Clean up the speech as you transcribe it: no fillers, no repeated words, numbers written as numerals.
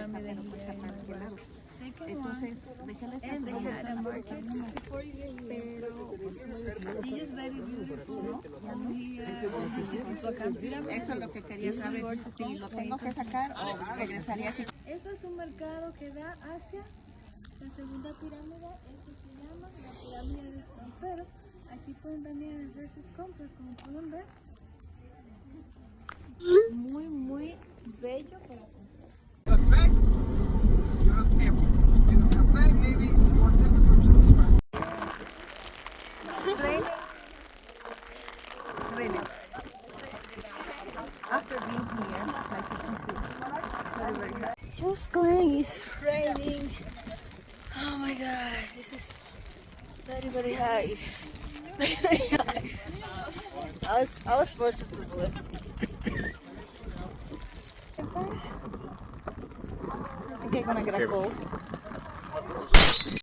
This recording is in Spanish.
pirámide here in my work. Second one, and they had a market, pero it is very beautiful. And here, Eso es lo que quería saber, si lo tengo que sacar o regresaría aquí. Eso es un mercado que da hacia la segunda pirámide, eso se llama la pirámide de San Pedro. Aquí pueden también hacer sus compras, como pueden ver. Muy, muy bello para comprar. Maybe it's more difficult to describe. Really. After being here, like you can see, very, very hot. Just going, it's raining. Oh my god, this is very, very high. Very, very high. I was forced to do it. I think I'm gonna get a cold.